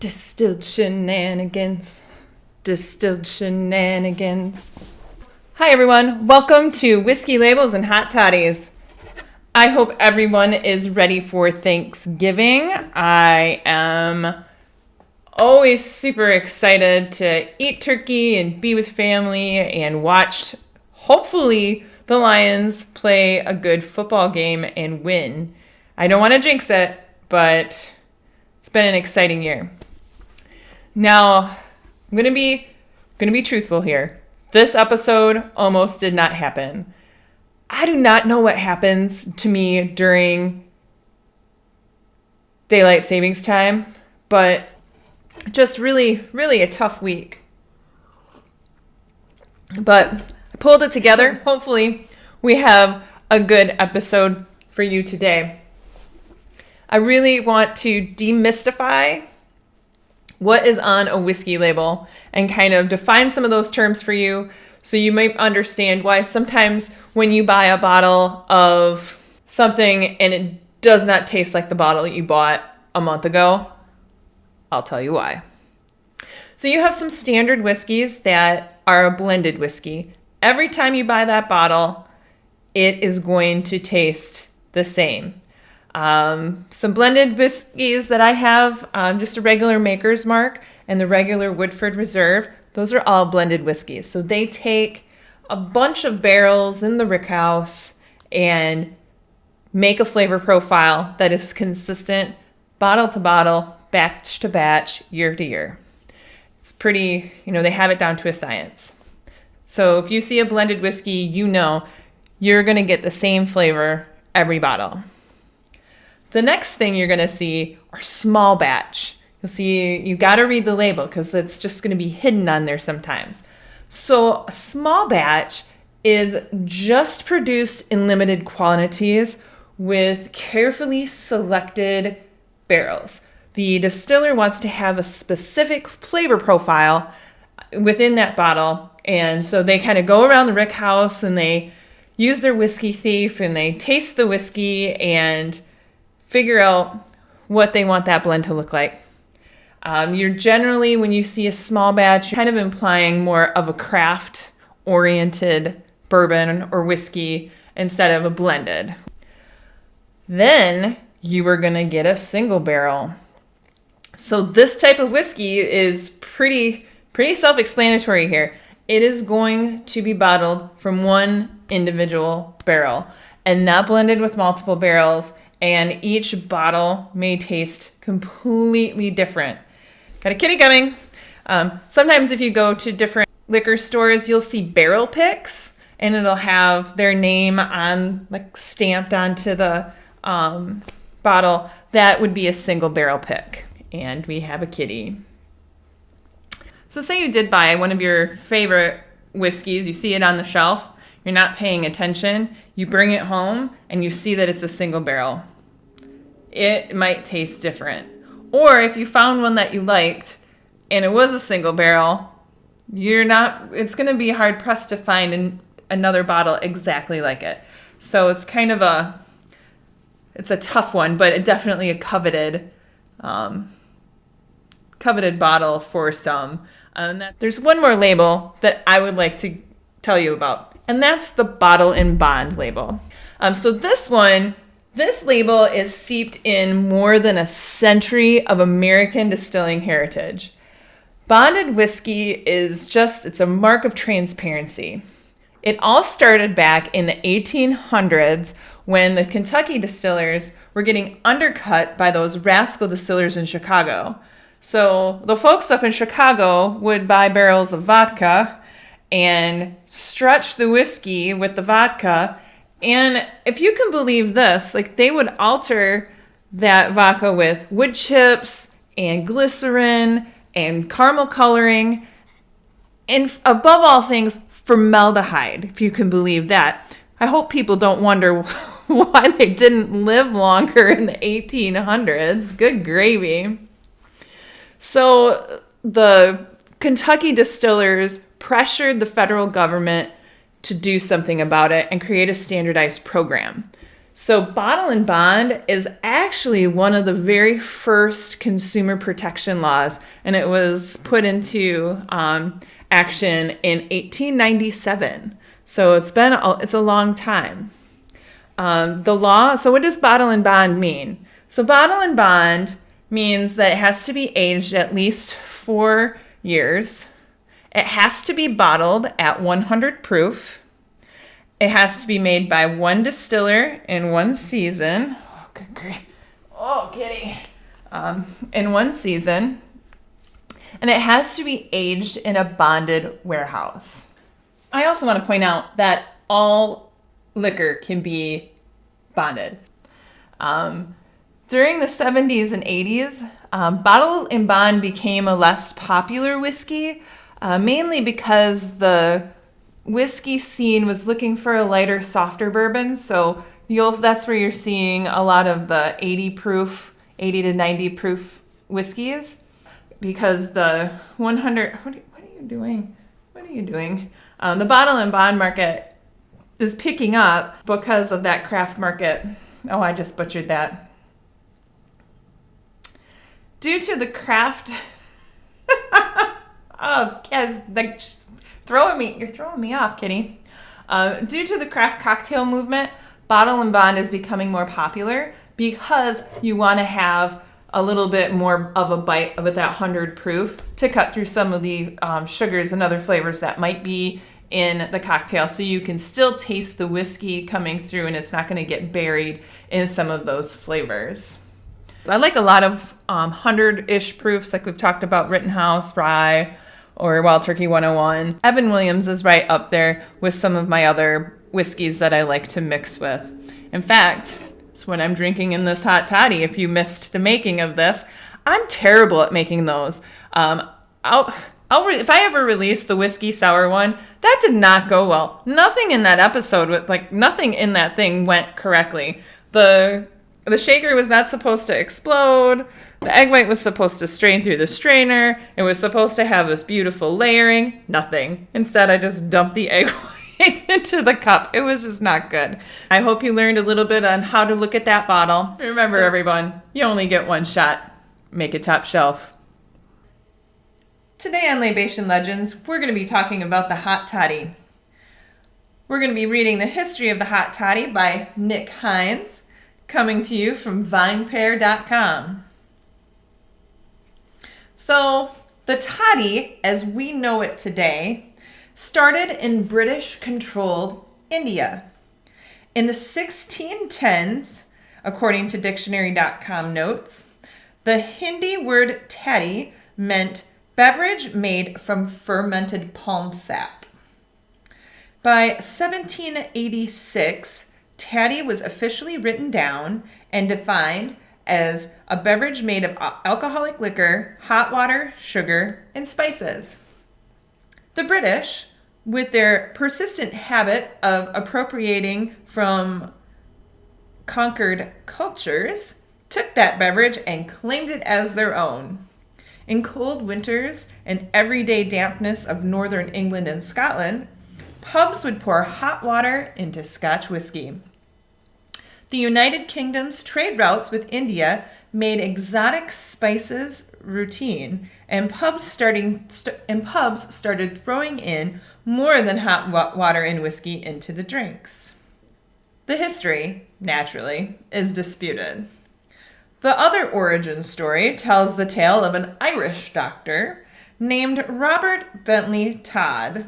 Distilled shenanigans. Distilled shenanigans. Hi everyone, welcome to Whiskey Labels and Hot Toddies. I hope everyone is ready for Thanksgiving. I am always super excited to eat turkey and be with family and watch, hopefully, the Lions play a good football game and win. I don't want to jinx it, but it's been an exciting year. Now, I'm gonna be truthful here. This episode almost did not happen. I do not know what happens to me during daylight savings time, but just really a tough week. But I pulled it together. Hopefully, we have a good episode for you today. I really want to demystify what is on a whiskey label and kind of define some of those terms for you so you might understand why sometimes when you buy a bottle of something and it does not taste like the bottle you bought a month ago, I'll tell you why. So you have some standard whiskeys that are a blended whiskey. Every time you buy that bottle, it is going to taste the same. Some blended whiskeys that I have, just a regular Maker's Mark and the regular Woodford Reserve. Those are all blended whiskeys. So they take a bunch of barrels in the rickhouse and make a flavor profile that is consistent bottle to bottle, batch to batch, year to year. It's pretty, they have it down to a science. So if you see a blended whiskey, you're going to get the same flavor every bottle. The next thing you're going to see are small batch. You'll see you got to read the label because it's just going to be hidden on there sometimes. So a small batch is just produced in limited quantities with carefully selected barrels. The distiller wants to have a specific flavor profile within that bottle. And so they kind of go around the rickhouse and they use their whiskey thief and they taste the whiskey and figure out what they want that blend to look like. You're generally, when you see a small batch, you're kind of implying more of a craft-oriented bourbon or whiskey instead of a blended. Then you are going to get a single barrel. So this type of whiskey is pretty self-explanatory here. It is going to be bottled from one individual barrel and not blended with multiple barrels. And each bottle may taste completely different. Got a kitty coming. Sometimes if you go to different liquor stores, you'll see barrel picks, and it'll have their name on, stamped onto the bottle. That would be a single barrel pick. And we have a kitty. So say you did buy one of your favorite whiskeys, you see it on the shelf, you're not paying attention, you bring it home, and you see that it's a single barrel. It might taste different. Or if you found one that you liked and it was a single barrel, it's going to be hard pressed to find another bottle exactly like it. So it's kind of it's a tough one, but definitely a coveted bottle for some. There's one more label that I would like to tell you about, and that's the bottle and bond label. So this label is steeped in more than a century of American distilling heritage. Bonded whiskey it's a mark of transparency. It all started back in the 1800s when the Kentucky distillers were getting undercut by those rascal distillers in Chicago. So the folks up in Chicago would buy barrels of vodka and stretch the whiskey with the vodka. And if you can believe this, they would alter that vodka with wood chips and glycerin and caramel coloring. And above all things, formaldehyde, if you can believe that. I hope people don't wonder why they didn't live longer in the 1800s. Good gravy. So the Kentucky distillers pressured the federal government to do something about it and create a standardized program. So bottle and bond is actually one of the very first consumer protection laws, and it was put into action in 1897. So it's a long time. The law. So what does bottle and bond mean? So bottle and bond means that it has to be aged at least 4 years. It has to be bottled at 100 proof. It has to be made by one distiller in one season. Oh, good grief. Oh, kitty. In one season. And it has to be aged in a bonded warehouse. I also want to point out that all liquor can be bonded. During the 70s and 80s, bottle and bond became a less popular whiskey, mainly because the whiskey scene was looking for a lighter, softer bourbon. So that's where you're seeing a lot of the 80 to 90 proof whiskeys, because the 100, what are you doing? What are you doing? The bottle and bond market is picking up because of that craft market. Oh, I just butchered that. Due to the craft, it's like you're throwing me off, kitty. Due to the craft cocktail movement, bottle and bond is becoming more popular because you want to have a little bit more of a bite of that 100 proof to cut through some of the sugars and other flavors that might be in the cocktail, so you can still taste the whiskey coming through and it's not going to get buried in some of those flavors. I like a lot of 100-ish proofs, like we've talked about Rittenhouse Rye or Wild Turkey 101. Evan Williams is right up there with some of my other whiskeys that I like to mix with. In fact, it's what I'm drinking in this Hot Toddy. If you missed the making of this, I'm terrible at making those. If I ever release the whiskey sour one, that did not go well. Nothing in that episode, nothing in that thing went correctly. The shaker was not supposed to explode. The egg white was supposed to strain through the strainer. It was supposed to have this beautiful layering. Nothing. Instead, I just dumped the egg white into the cup. It was just not good. I hope you learned a little bit on how to look at that bottle. Remember, everyone, you only get one shot. Make it top shelf. Today on Libation Legends, we're going to be talking about the Hot Toddy. We're going to be reading the history of the Hot Toddy by Nick Hines, coming to you from vinepair.com. So, the toddy, as we know it today, started in British-controlled India. In the 1610s, according to dictionary.com notes, the Hindi word toddy meant beverage made from fermented palm sap. By 1786, toddy was officially written down and defined as a beverage made of alcoholic liquor, hot water, sugar, and spices. The British, with their persistent habit of appropriating from conquered cultures, took that beverage and claimed it as their own. In cold winters and everyday dampness of northern England and Scotland, pubs would pour hot water into Scotch whiskey. The United Kingdom's trade routes with India made exotic spices routine, and pubs started throwing in more than hot water and whiskey into the drinks. The history, naturally, is disputed. The other origin story tells the tale of an Irish doctor named Robert Bentley Todd,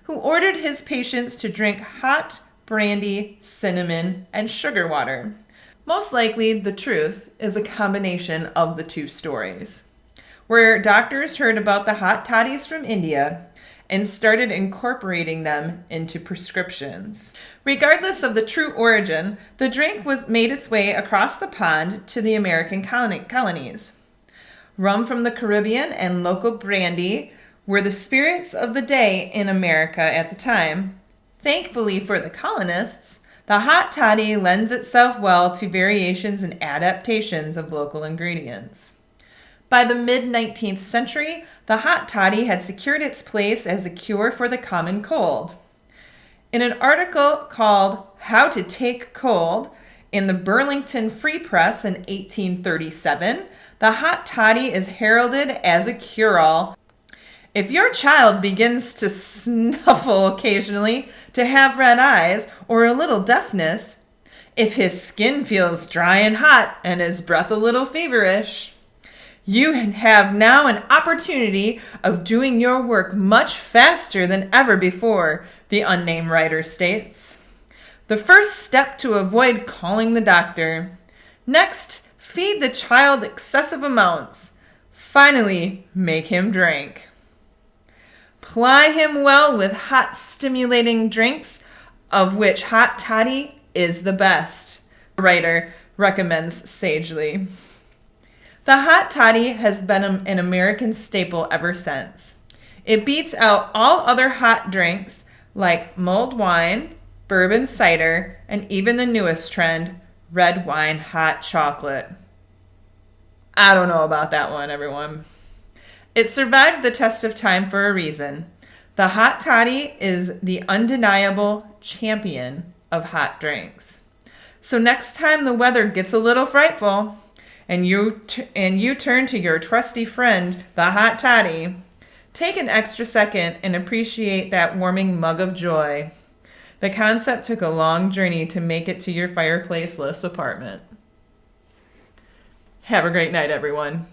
who ordered his patients to drink hot brandy, cinnamon, and sugar water. Most likely, the truth is a combination of the two stories, where doctors heard about the hot toddies from India and started incorporating them into prescriptions. Regardless of the true origin, the drink made its way across the pond to the American colonies. Rum from the Caribbean and local brandy were the spirits of the day in America at the time. Thankfully for the colonists, the hot toddy lends itself well to variations and adaptations of local ingredients. By the mid-19th century, the hot toddy had secured its place as a cure for the common cold. In an article called How to Take Cold In the Burlington Free Press in 1837, the Hot Toddy is heralded as a cure-all. If your child begins to snuffle occasionally, to have red eyes, or a little deafness, if his skin feels dry and hot and his breath a little feverish, you have now an opportunity of doing your work much faster than ever before, the unnamed writer states. The first step to avoid calling the doctor. Next, feed the child excessive amounts. Finally, make him drink. Ply him well with hot stimulating drinks, of which Hot Toddy is the best, the writer recommends sagely. The Hot Toddy has been an American staple ever since. It beats out all other hot drinks like mulled wine, bourbon cider, and even the newest trend, red wine hot chocolate. I don't know about that one, everyone. It survived the test of time for a reason. The Hot Toddy is the undeniable champion of hot drinks. So next time the weather gets a little frightful and you turn to your trusty friend, the Hot Toddy, take an extra second and appreciate that warming mug of joy. The concept took a long journey to make it to your fireplace-less apartment. Have a great night, everyone.